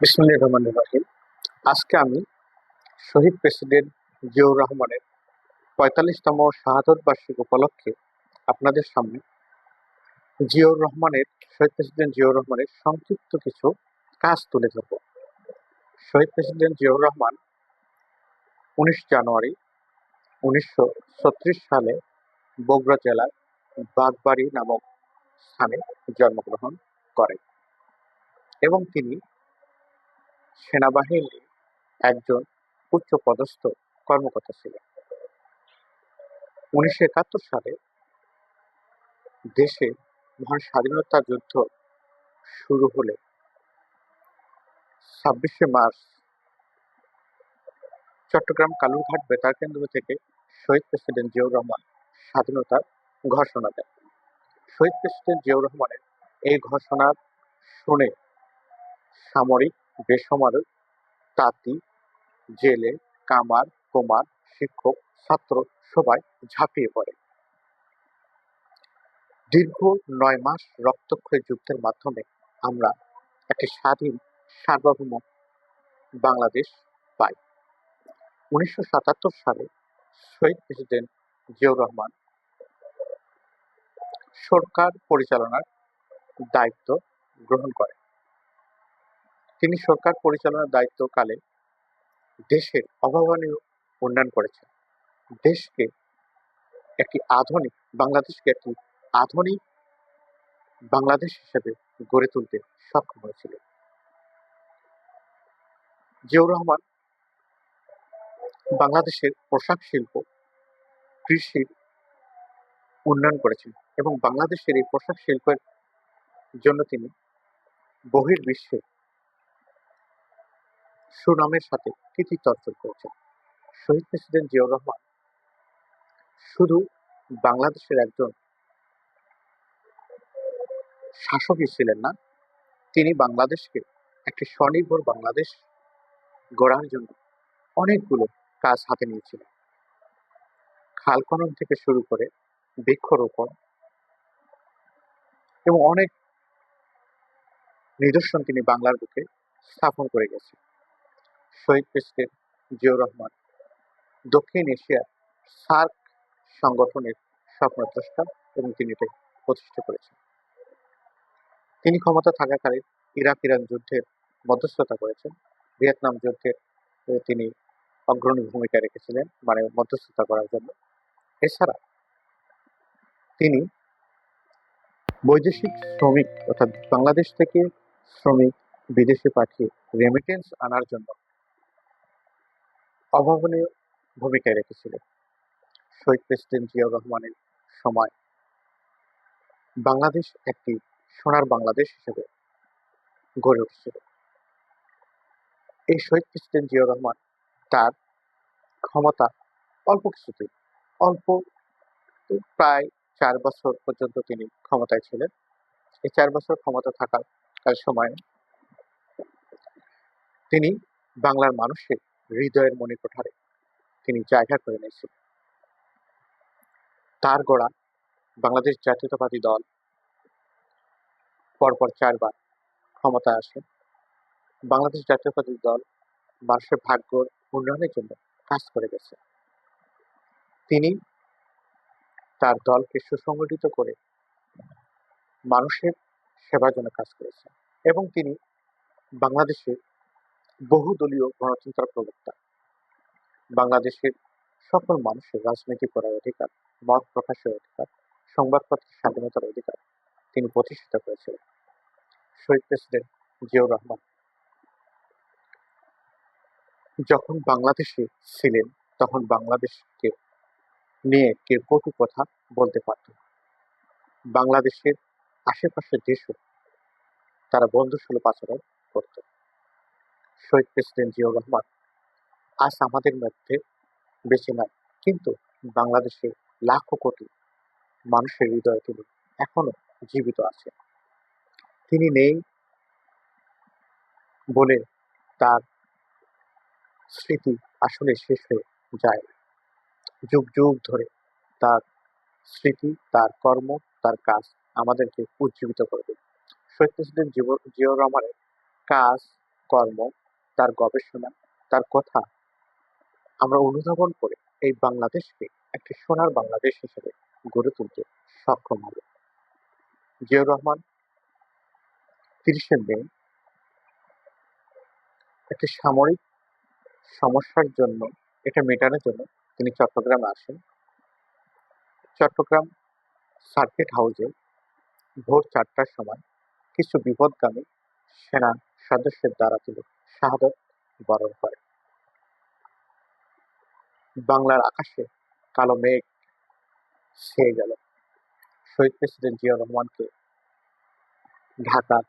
বিসমিল্লাহির রহমানির রহিম। আজকে আমি শহীদ প্রেসিডেন্ট জিয়াউর রহমানের ৪৫তম শাহাদত বার্ষিকী উপলক্ষে আপনাদের সামনে জিয়াউর রহমানের শহীদ প্রেসিডেন্ট জিয়াউর রহমানের সংক্ষিপ্ত কিছু কাজ তুলে ধরব। শহীদ প্রেসিডেন্ট জিয়াউর রহমান ১৯ জানুয়ারি ১৯৩৬ সালে বগুড়া জেলার বাগবাড়ি নামক স্থানে জন্মগ্রহণ করেন এবং তিনি সেনাবাহিনীর একজন উচ্চপদস্থ কর্মকর্তা ছিলেন। ১৯৭১ সালে দেশে মহান স্বাধীনতা যুদ্ধ শুরু হলে ২৬শে মার্চ চট্টগ্রাম কালুরঘাট বেতার কেন্দ্র থেকে শহীদ প্রেসিডেন্ট জিয়াউর রহমান স্বাধীনতার ঘোষণা দেন। শহীদ প্রেসিডেন্ট জিয়াউর রহমানের এই ঘোষণা শুনে সামরিক, বেসামরিক, তাঁতি, জেলে, কামার, কুমার, শিক্ষক, ছাত্র সবাই ঝাঁপিয়ে পড়ে। দীর্ঘ ৯ মাস রক্তক্ষয়ী যুদ্ধের মাধ্যমে আমরা একটি স্বাধীন সার্বভৌম বাংলাদেশ পাই। ১৯৭৭ সালে শহীদ প্রেসিডেন্ট জিয়াউর রহমান সরকার পরিচালনার দায়িত্ব গ্রহণ করেন। তিনি সরকার পরিচালনার দায়িত্বকালে দেশের অভাবনীয় উন্নয়ন করেছেন। দেশকে বাংলাদেশকে একটি আধুনিক বাংলাদেশ হিসেবে গড়ে তুলতে সক্ষম হয়েছিল। জিয়াউর রহমান বাংলাদেশের পোশাক শিল্প, কৃষির উন্নয়ন করেছেন এবং বাংলাদেশের এই পোশাক শিল্পের জন্য তিনি বহির্বিশ্বে সুনামের সাথে কৃতিত্ব অর্জন করেছেন। শহীদ প্রেসিডেন্ট জিয়াউর রহমান শুধু বাংলাদেশের একজন শাসকই ছিলেন না, তিনি বাংলাদেশকে একটি স্বনির্ভর বাংলাদেশ গড়ার জন্য অনেকগুলো কাজ হাতে নিয়েছিলেন। খাল খনন থেকে শুরু করে বৃক্ষরোপণ এবং অনেক নিদর্শন তিনি বাংলার বুকে স্থাপন করে গেছেন। শহীদ প্রেসিডেন্ট জিয়াউর রহমান দক্ষিণ এশিয়ার সার্ক সংগঠনের স্বপ্নদ্রষ্টা এবং তিনি এটাই প্রতিষ্ঠা করেছেন। তিনি ক্ষমতা থাকাকালীন ইরান যুদ্ধের মধ্যস্থতা করেছেন। ভিয়েতনাম যুদ্ধে তিনি অগ্রণী ভূমিকা রেখেছিলেন, মানে মধ্যস্থতা করার জন্য। এছাড়া তিনি বৈদেশিক শ্রমিক অর্থাৎ বাংলাদেশ থেকে শ্রমিক বিদেশে পাঠিয়ে রেমিটেন্স আনার জন্য অভাবনীয় ভূমিকা রেখেছিলেন। শহীদ প্রেসিডেন্ট জিয়াউর রহমানের সময় বাংলাদেশ একটি সোনার বাংলাদেশ হিসেবে গড়ে উঠেছিল। এই শহীদ প্রেসিডেন্ট জিয়াউর রহমান তার ক্ষমতা অল্প প্রায় ৪ বছর পর্যন্ত তিনি ক্ষমতায় ছিলেন। এই ৪ বছর ক্ষমতা থাকার সময় তিনি বাংলার মানুষের হৃদয়ের মণিকোঠারে তিনি জায়গা করে নিয়েছিলেন। তার গড়া বাংলাদেশ জাতীয়তাবাদী দল পরপর ৪ বার ক্ষমতায় আসে। বাংলাদেশ জাতীয়তাবাদী দল মানুষের ভাগ্যর উন্নয়নের জন্য কাজ করে গেছে। তিনি তার দলকে সুসংগঠিত করে মানুষের সেবার জন্য কাজ করেছেন এবং তিনি বাংলাদেশের বহুদলীয় গণতন্ত্র প্রবক্তা। বাংলাদেশের সকল মানুষের রাজনীতি করার অধিকার, মত প্রকাশের অধিকার, সংবাদপত্রের স্বাধীনতার অধিকার তিনি প্রতিষ্ঠিত করেছিলেন। শহীদ প্রেসিডেন্ট জিয়াউর রহমান যখন বাংলাদেশে ছিলেন তখন বাংলাদেশকে নিয়ে কেউ কটু কথা বলতে পারত না। বাংলাদেশের আশেপাশের দেশও তারা বন্ধুসুলভ আচরণ করত। শহীদ প্রেসিডেন্ট জিয়াউর রহমান আজ আমাদের মধ্যে বেঁচে নাই, কিন্তু বাংলাদেশের লাখো কোটি মানুষের হৃদয়ে তিনি এখনো জীবিত আছেন। তিনি নেই বলে তার স্মৃতি আসলে শেষ হয়ে যায় না। যুগ যুগ ধরে তার স্মৃতি, তার কর্ম, তার কাজ আমাদেরকে উজ্জীবিত করবে। শহীদ প্রেসিডেন্ট জিয়াউর রহমানের কাজ কর্ম, তার গবেষণা, তার কথা আমরা অনুধাবন করে এই বাংলাদেশকে একটি সোনার বাংলাদেশ হিসেবে গড়ে তুলতে সক্ষম হব। জিয়াউর রহমান ৩০শে মে একটি সামরিক সমস্যার জন্য, এটা মেটানোর জন্য তিনি চট্টগ্রামে আসেন। চট্টগ্রাম সার্কিট হাউসে ভোর ৪টার সময় কিছু বিপথগামী সেনা সদস্যের দ্বারা তিনি শাহাদত বরণ করেন। বাংলার আকাশে কালো মেঘ ছেয়ে গেল। শহীদ প্রেসিডেন্ট জিয়াউর রহমানকে ঢাকার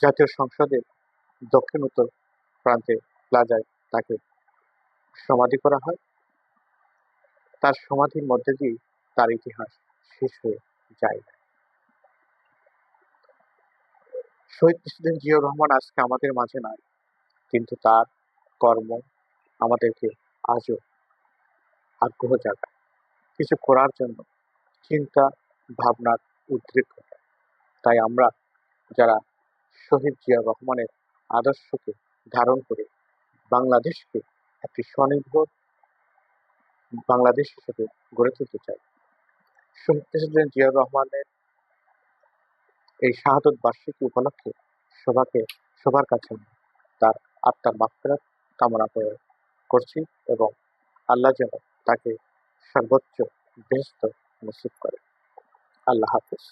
জাতীয় সংসদের দক্ষিণ উত্তর প্রান্তে প্লাজায় তাকে সমাধি করা হয়। তার সমাধির মধ্যে দিয়েই তার ইতিহাস শেষ হয়ে যায় না। শহীদ প্রেসিডেন্ট জিয়াউর রহমান আজকে আমাদের মাঝে নাই, কিন্তু তার কর্ম আমাদেরকে আজও আগ্রহ জাগায় কিছু করার জন্য, চিন্তা ভাবনার উদ্রেক ঘটায়। তাই আমরা যারা শহীদ জিয়াউর রহমানের আদর্শকে ধারণ করে বাংলাদেশকে একটি স্বনির্ভর বাংলাদেশ হিসেবে গড়ে তুলতে চাই, শহীদ প্রেসিডেন্ট জিয়াউর রহমানের এই শাহাদত বার্ষিকী উপলক্ষে সবার কাছে তার আত্মার মাগফিরাত কামনা করছি এবং আল্লাহ যেন তাকে সর্বোচ্চ বেহেশত নসিব করে। আল্লাহ হাফেজ।